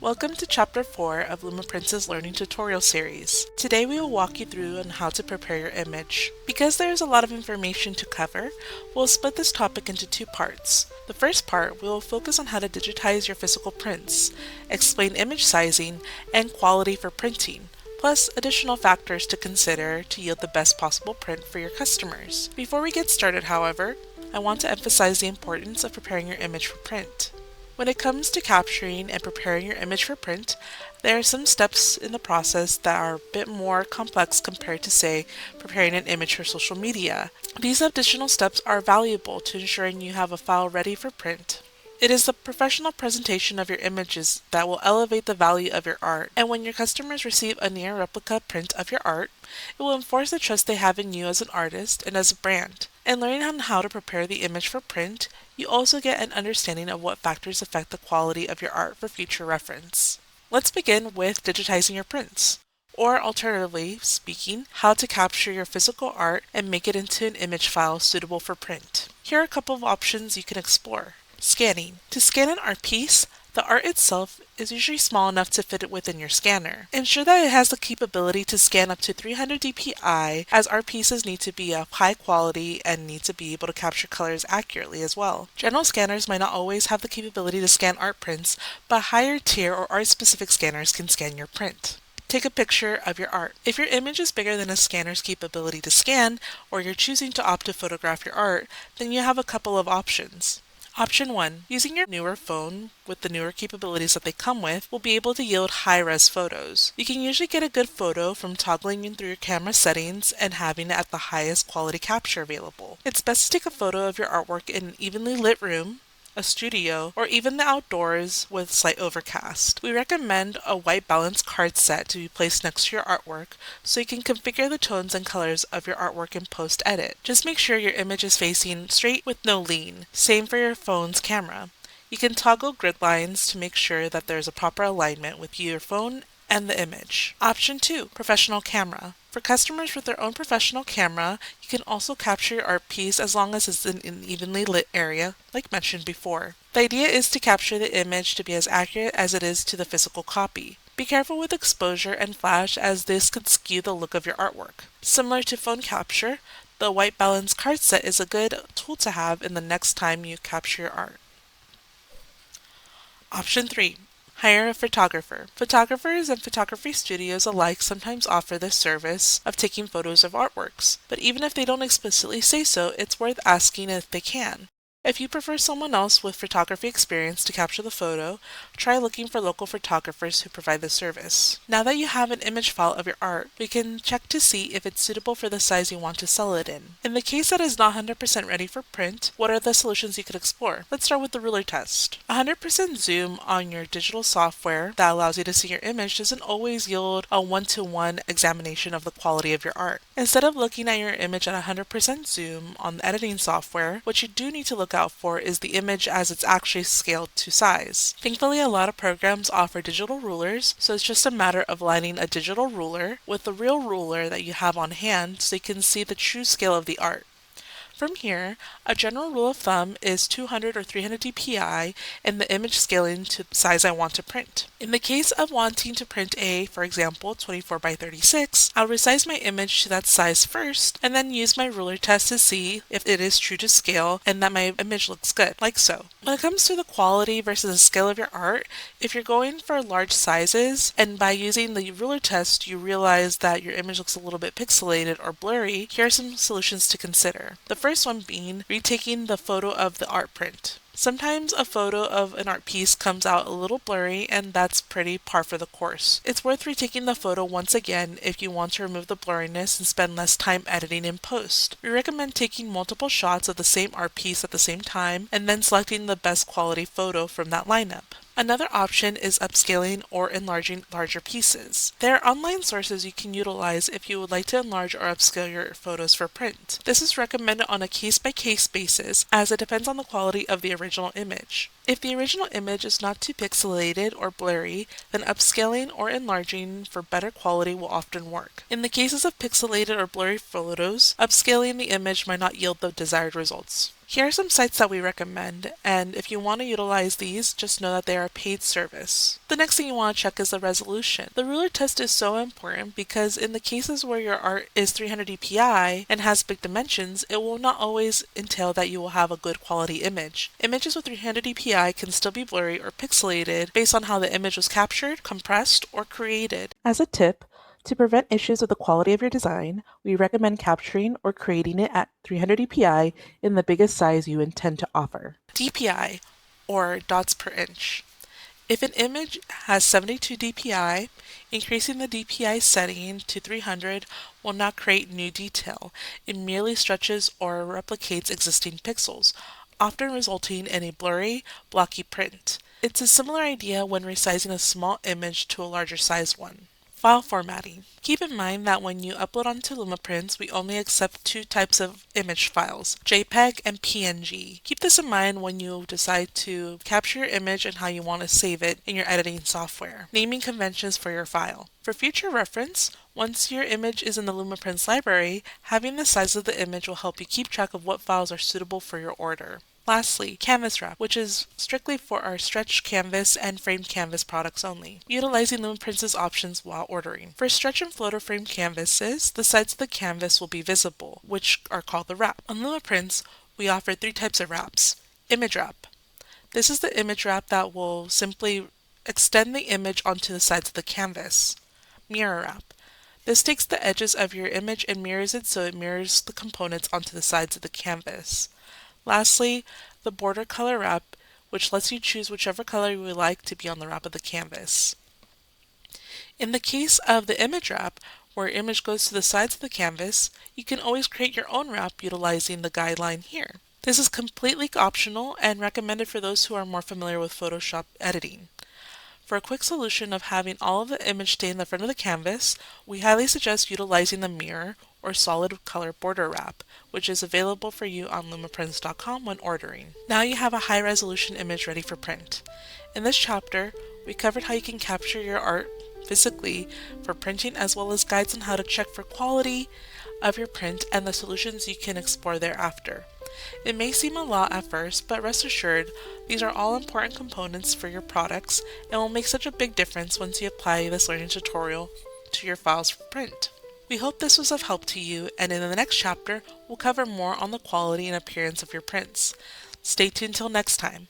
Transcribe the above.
Welcome to Chapter 4 of Lumaprints' Learning Tutorial Series. Today we will walk you through on how to prepare your image. Because there is a lot of information to cover, we'll split this topic into two parts. The first part, we will focus on how to digitize your physical prints, explain image sizing, and quality for printing, plus additional factors to consider to yield the best possible print for your customers. Before we get started, however, I want to emphasize the importance of preparing your image for print. When it comes to capturing and preparing your image for print, there are some steps in the process that are a bit more complex compared to, say, preparing an image for social media. These additional steps are valuable to ensuring you have a file ready for print. It is the professional presentation of your images that will elevate the value of your art, and when your customers receive a near replica print of your art, it will enforce the trust they have in you as an artist and as a brand. In learning on how to prepare the image for print, you also get an understanding of what factors affect the quality of your art for future reference. Let's begin with digitizing your prints, or alternatively speaking, how to capture your physical art and make it into an image file suitable for print. Here are a couple of options you can explore. Scanning. To scan an art piece, the art itself is usually small enough to fit it within your scanner. Ensure that it has the capability to scan up to 300 dpi, as art pieces need to be of high quality and need to be able to capture colors accurately as well. General scanners might not always have the capability to scan art prints, but higher tier or art-specific scanners can scan your print. Take a picture of your art. If your image is bigger than a scanner's capability to scan, or you're choosing to opt to photograph your art, then you have a couple of options. Option 1. Using your newer phone with the newer capabilities that they come with will be able to yield high-res photos. You can usually get a good photo from toggling in through your camera settings and having it at the highest quality capture available. It's best to take a photo of your artwork in an evenly lit room, a studio, or even the outdoors with slight overcast. We recommend a white balance card set to be placed next to your artwork so you can configure the tones and colors of your artwork in post-edit. Just make sure your image is facing straight with no lean. Same for your phone's camera. You can toggle grid lines to make sure that there's a proper alignment with your phone and the image. Option 2. Professional camera. For customers with their own professional camera, you can also capture your art piece as long as it's in an evenly lit area, like mentioned before. The idea is to capture the image to be as accurate as it is to the physical copy. Be careful with exposure and flash, as this could skew the look of your artwork. Similar to phone capture, the white balance card set is a good tool to have in the next time you capture your art. Option 3. Hire a photographer. Photographers and photography studios alike sometimes offer this service of taking photos of artworks, but even if they don't explicitly say so, it's worth asking if they can. If you prefer someone else with photography experience to capture the photo, try looking for local photographers who provide the service. Now that you have an image file of your art, we can check to see if it's suitable for the size you want to sell it in. In the case that is not 100% ready for print, what are the solutions you could explore? Let's start with the ruler test. 100% zoom on your digital software that allows you to see your image doesn't always yield a one-to-one examination of the quality of your art. Instead of looking at your image at 100% zoom on the editing software, what you do need to look out for is the image as it's actually scaled to size. Thankfully, a lot of programs offer digital rulers, so it's just a matter of lining a digital ruler with the real ruler that you have on hand so you can see the true scale of the art. From here, a general rule of thumb is 200 or 300 dpi and the image scaling to the size I want to print. In the case of wanting to print for example, 24 by 36, I'll resize my image to that size first and then use my ruler test to see if it is true to scale and that my image looks good, like so. When it comes to the quality versus the scale of your art, if you're going for large sizes and by using the ruler test you realize that your image looks a little bit pixelated or blurry, here are some solutions to consider. The first one being retaking the photo of the art print. Sometimes a photo of an art piece comes out a little blurry, and that's pretty par for the course. It's worth retaking the photo once again if you want to remove the blurriness and spend less time editing in post. We recommend taking multiple shots of the same art piece at the same time and then selecting the best quality photo from that lineup. Another option is upscaling or enlarging larger pieces. There are online sources you can utilize if you would like to enlarge or upscale your photos for print. This is recommended on a case-by-case basis as it depends on the quality of the original image. If the original image is not too pixelated or blurry, then upscaling or enlarging for better quality will often work. In the cases of pixelated or blurry photos, upscaling the image might not yield the desired results. Here are some sites that we recommend, and if you want to utilize these, just know that they are a paid service. The next thing you want to check is the resolution. The ruler test is so important because in the cases where your art is 300 dpi and has big dimensions, it will not always entail that you will have a good quality image. Images with 300 dpi can still be blurry or pixelated based on how the image was captured, compressed, or created. As a tip, to prevent issues with the quality of your design, we recommend capturing or creating it at 300 dpi in the biggest size you intend to offer. DPI, or dots per inch. If an image has 72 dpi, increasing the dpi setting to 300 will not create new detail. It merely stretches or replicates existing pixels, often resulting in a blurry, blocky print. It's a similar idea when resizing a small image to a larger sized one. File formatting. Keep in mind that when you upload onto Lumaprints, we only accept two types of image files, JPEG and PNG. Keep this in mind when you decide to capture your image and how you want to save it in your editing software. Naming conventions for your file. For future reference, once your image is in the Lumaprints library, having the size of the image will help you keep track of what files are suitable for your order. Lastly, canvas wrap, which is strictly for our stretch canvas and framed canvas products only, utilizing Lumaprints' options while ordering. For stretch and floater framed canvases, the sides of the canvas will be visible, which are called the wrap. On Lumaprints, we offer three types of wraps. Image wrap. This is the image wrap that will simply extend the image onto the sides of the canvas. Mirror wrap. This takes the edges of your image and mirrors it so it mirrors the components onto the sides of the canvas. Lastly, the border color wrap, which lets you choose whichever color you would like to be on the wrap of the canvas. In the case of the image wrap, where image goes to the sides of the canvas, you can always create your own wrap utilizing the guideline here. This is completely optional and recommended for those who are more familiar with Photoshop editing. For a quick solution of having all of the image stay in the front of the canvas, we highly suggest utilizing the mirror or solid color border wrap, which is available for you on lumaprints.com when ordering. Now you have a high resolution image ready for print. In this chapter, we covered how you can capture your art physically for printing, as well as guides on how to check for quality of your print and the solutions you can explore thereafter. It may seem a lot at first, but rest assured, these are all important components for your products and will make such a big difference once you apply this learning tutorial to your files for print. We hope this was of help to you, and in the next chapter, we'll cover more on the quality and appearance of your prints. Stay tuned till next time.